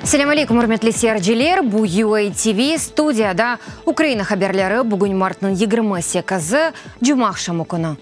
Assalamu alaikum, hurmatli seyirciler. Bu UATV studiyada Ukrayna haberleri bugün martның 28-ы Cuma akşamı kunu.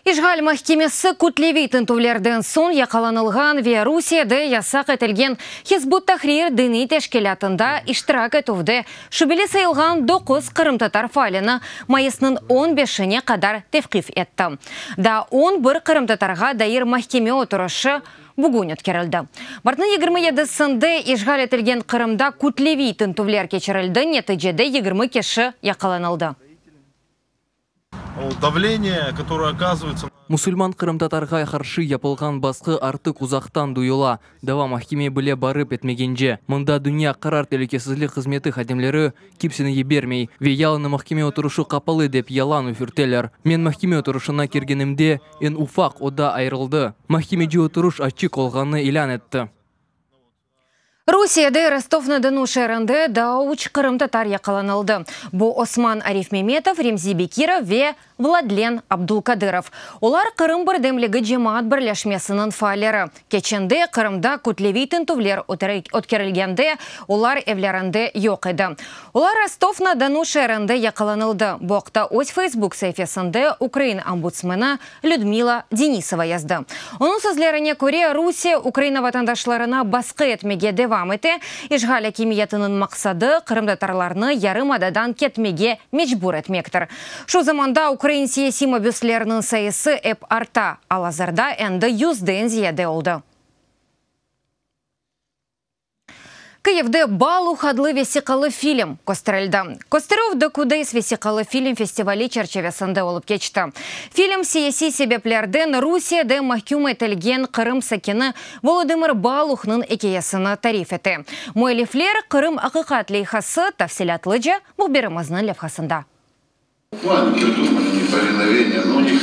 Ишғал mahkemesi күтлеви тінтулерден сон яқаланылған ve Rusiyada ясақ етілген Хизбут Тахрир діни тәшкелатында иштирак етуде шүбелі сайылған 9 қырым-татар файлыны майысының 15-не қадар тевқиф етті. Да 11 қырым-татарға дайыр mahkeme отырышы бүгін өткерілді. Бартның 27-сінде ишғал етілген Қырымда күтлеви тінтулер кечірілді, нәтижеде 20 кеші яқаланылды. Давление, которое оказывается... Мусульман Қырым-татарға қаршы япылған басқы артық ұзақтан дұйыла. Дава махкеме біле барып етмегенже. Мұнда дүния қарар телекесізлік қызметі хадемлері кепсіні ебермей. Ве ялыны махкеме отырышы қапалы деп ялан үфіртелер. Мен махкеме отырышына кергенімде ен уфақ ода айрылды. Махкемеде отырыш ачық олғаны илан етті. Русияда Ростов-на-Дону шәрінде дауч Қырым-татар яқаланылды. Бұл Осман Ариф Меметов, Ремзи Бекиров ве Владлен Абдулкадыров. Олар Қырым бірдемлігі жемаат бірләшмесінің файлері. Кеченде Қырымда күтлеви тінтулер өткерілгенде, олар евлерінде йоқ еді. Олар Ростов-на-Дону шәрінде яқаланылды. Бұқта өз Facebook сәйфесінде Украин омбудсмені Людмила Денисова язды. Оның сөзлеріне көре Русия Украина ватандашларына басқы етмеге девам еті. Ишғал хакимиетінің мақсады Қырым-татарларны ярым ададан кетмеге мечбур етмектір. Шу заманда Украин саяси мобюслерінің сайысы әп арта, алазарда әнді 100-ден зияде олды. Киевде балу хадлы весиқалы фильм көстірілді. Көстіровді кудайс весиқалы фильм фестивалі черчевесінде олып кечті. Фильм саяси себеплерден Русияда махкум етілген Қырым сакені Володимир Балухның екеясыны тариф еті. Муэлифлер Қырым ақиқат лейхасы тафсилатлыжы мұхберіміздің левхасында. Они придумали неповиновение, но у них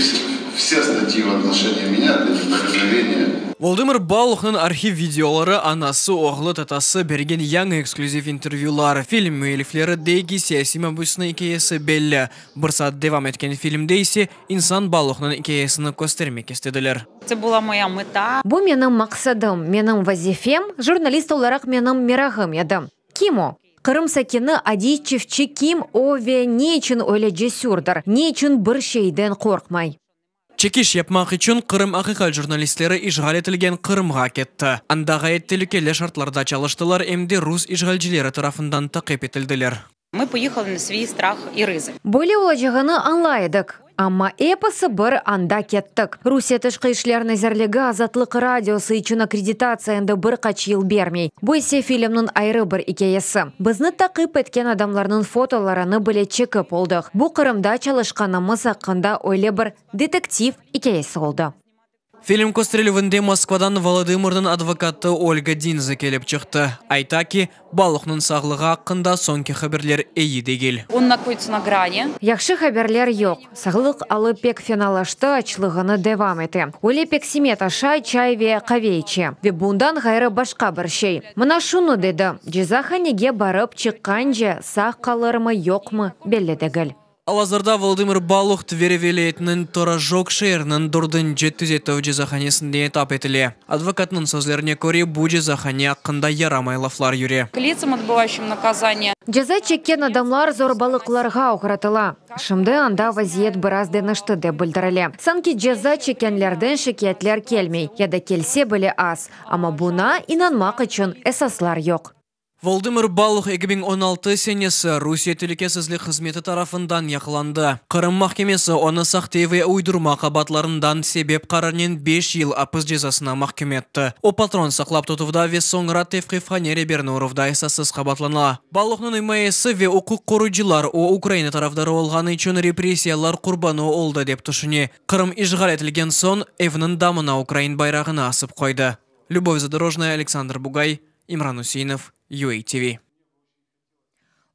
все статьи в отношении меня это неповиновение. Володимир Балухның архив видеолары анасы оғлы татасы берген яңы эксклюзив интервьюлар. Фильм муэлифлері дейгі саяси мабусының икеясы белі. Бір саат девам еткен фильмде есе инсан Балухның икеясыны көстермек естеділер. Бұл менің мақсадым, менің вазифем, журналист оларақ менің мерағым едім. Ким о? Қырым сакені адичевчі ким ове нечін ойлы жесюрдыр, нечін бір шейден қорқмай. Чекиш yapmaq үшін Қырым ақиқат журналистлері ишғал етілген Қырымға кетті. Андағы еттілікелі шартларда çalıştılar, әмде рус ишғалжилері тарафындан тақип етілділер. Мы поехали на свой страх и рызык. Более олажығыны аңлайдық. Амма эпосы бір анда кеттік. Русия тышқы ішлер нәзірлігі азатлық радиосы үшін аккредитацияңды бір қач ел бермей. Бойсе фильмнің айры бір икеесі. Бізні тақип еткен адамларының фотоларыны біле чекіп олдық. Бұл Қырымда çalışқанымыз ақында ойлы бір детектив икеесі олды. Фильм көстерілуінде Москвадан Володимирдің адвокаты Ольга Динза келіп чықты. Айта ки, Балухның сағлығы ақында сонки хаберлер әйі дегел. Он находится на грани. Яқшы хаберлер йоқ. Сағлық алы пек финалашты ачлығыны девам еті. Оле пек семет ашай чай ве қавейче. Ве бұндан ғайры башқа бір шей. Мұна шуну деді. Жезаханеге барып чыққанже сақ қалырмы йоқмы белі дегіл. Алазарда Володимир Балух тверевелейтінің торажок шерінің дұрдың жеттізетті жезаханесінде этап етіле. Адвокатның сөзлеріне көре бұ жезахане ақында ярамай лафлар юре. К лицам, отбывающим наказание. Жаза чеккен адамлар зорбалықларға оқыратыла. Шымды анда вазиет біраз денішті де білдірілі. Санки жаза чеккенлерден шекетлер келмей, яда келсе білі аз. Ама бұна инанмақ үшін эсаслар йоқ. Володимир Балух 2016 сенесі Русия телекесізлік қызметі тарафындан яқыланды. Қырым махкемесі оны сақтеве уйдырма қабатларындан себеп қарарнен 5 ел апыз жезасына махкем етті. О патрон сақлап тұтывда ве соңыра тевқиф ханере бернуровда есасыз қабатлана. Балухның имайысы ве оқуқ қоруджилар о Украина тарафдары олғаны үшін репрессиялар құрбаны олды деп тұшыне. Қырым ишғал етілген сон евнің дамына Украин байрағына асып қойды. Любовь Задорожная, Александр Бугай, Имран Усейнов, UATV.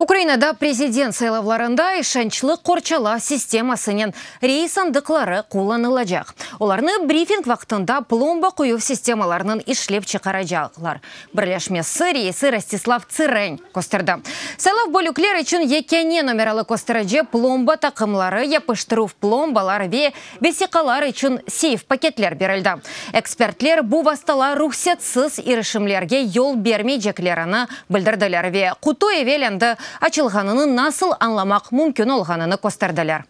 Украинада президент сайлавларында ишенчлы корчала системасынен рейсандыклары кулланылачак. Оларны брифинг вакытында пломба куюу системаларынын ишлеп чыгарачаклар. Бирлешмеси рейси Ростислав Цырень костырды. Сайлав бөлүклер үчүн екене номералы костыражы пломба такымлары, япыштыруу пломбалар ве весикалар үчүн сейф пакетлер берилди. Экспертлер бу вастала рухсатсыз иришимлерге жол бермей жеклерини билдирдилер ве куту эвеленди ачылғанының насыл анламақ мүмкін олғаныны костардылар.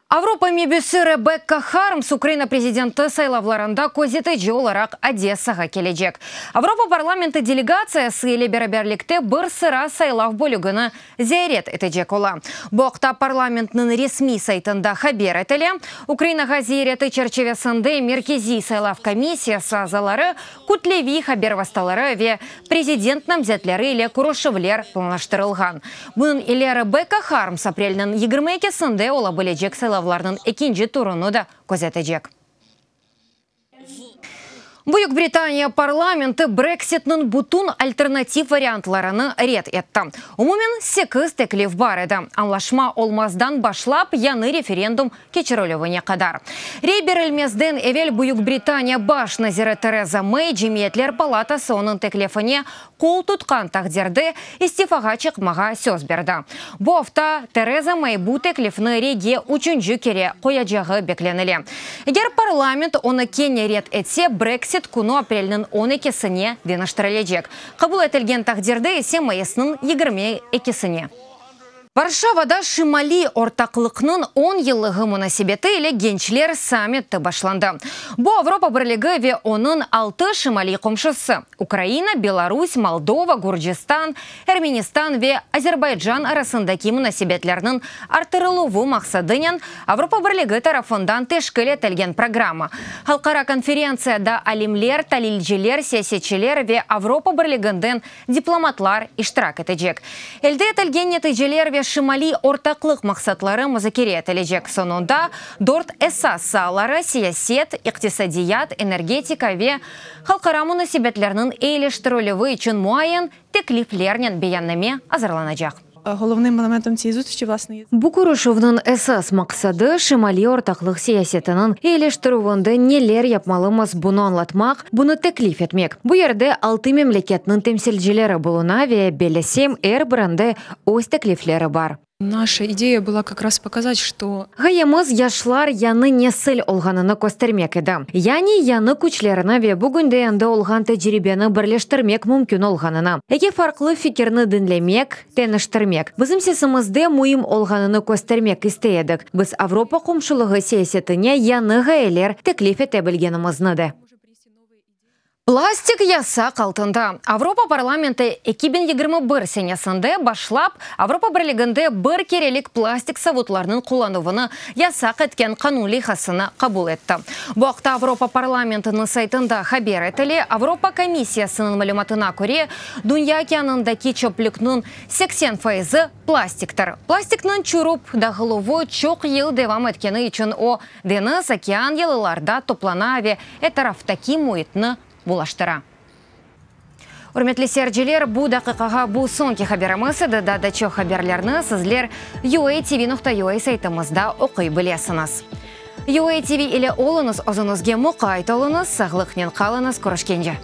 Авропа мебюсі Ребекка Хармс Украина президенті сайлавларында көзеті оларақ Одессаға кележек. Авропа парламенті делегациясы еле бераберлікте бір сыра сайлав бөлігіні зәрет етежек ола. Боқта парламентінің ресми сайтында хабер етілі. Украинаға зәреті черчевесінде меркези сайлав комиссиясы азалары күтлеви хабер васталары ве президент намзетлері еле күрішівлер планлаштырылған. Бұның еле Ребекка Хармс апрелінің 22-сінде ола бөлежек сайлавларының екінші турыны да көзетежек. Бүйік Британия парламенті Брекситнің бұтын альтернатив вариантларыны рет етті. Умумен 8 теклиф бар еді. Анлашма олмаздан башлап яны референдум кечірілуіне қадар. Рейберілмезден әвел Бүйік Британия баш назиры Тереза Мэй Жемиетлер палатасы оның теклифіне қол тұтқан тақдерді истифаға чықмаға сөз берді. Бұл афта Тереза Мэй бұл теклифні реге үшінші кере қояжағы бекленілі. Егер парламент оны кене рет етсе, Брексит күні апрелінің 12-сіне денаштырылежек. Қабыл етілген тақдерді есе майысының 22-сіне. Варшавада Шимали ортақлықның 10 елігі мұнасибеті еле генчлер саммитті башланды. Бұ Авропа бірлігі ве оның 6 Шимали қомшысы. Украина, Беларусь, Молдова, Гурджистан, Эрменистан ве Азербайджан арасындаки мұнасибетлерінің артырылуы мақсадынен Авропа бірлігі тарафындан тешкіл етілген программа. Халқара конференцияда алимлер, талилжелер, сесечелер ве Авропа бірлігінден дипломатлар иштирак етежек. Елде етілген нәтижелер ве Шимали ортақлық мақсатлары музакире етілежек. Сонында дорт эсас салары сиясет, иқтисадият, энергетика ве халқара мұнасибетлерінің ейлештірілуі үшін муайын теклифлернен беяннаме азарланажақ. Головним елементом цієї зустрічі, власне, є... Бу күрішівнің эсас мақсады Шимали ортақлық сиясетінің ейлештіруінді нелер япмалымыз бұны анлатмақ, бұны теклиф етмек. Бұ ерде 6 мемлекетінің темсілжелері болуна ве белесем бренді өз теклифлері бар. Наша идея была как раз показать, что... Ғайымыз яшлар яны несіл олғаныны көстермек еді. Яни яны күчлеріні ве бүгінде енді олған тәжірибені бірлештірмек мүмкін олғанына. Эге фарқлы фикерні дінлемек, тәніштірмек. Бізім сесімізде мұйым олғаныны көстермек істейедік. Біз Авропа құмшылығы сесетіне яны ғайлер теклиф ете білгенімізніді. Пластик яса қалтында. Авропа парламенті 2021 сенесінде башлап, Авропа бірлігінде бір керелік пластик савутларының қолануыны ясақ еткен қанун лихасыны қабыл етті. Бұақта Авропа парламентінің сайтында хабер етілі, Авропа комиссиясының мәліматына көре, дүния океанындаки чөплікнің 80% пластиктар. Пластикнің чүріп дағылуы чоқ ел девам еткені үшін о деңіз океан еліларда топлана ве этарафтаки мұйтыны булаштыра. Урметлі серджелер, бұ дақиқаға бұ сонки хаберімізі да чо хаберлерні сізлер UATV.ua сайтымызда оқи білесіңіз. UATV елі олыңыз озыңызге мұқайт олыңыз, сағлықнен қалыңыз көрішкенде.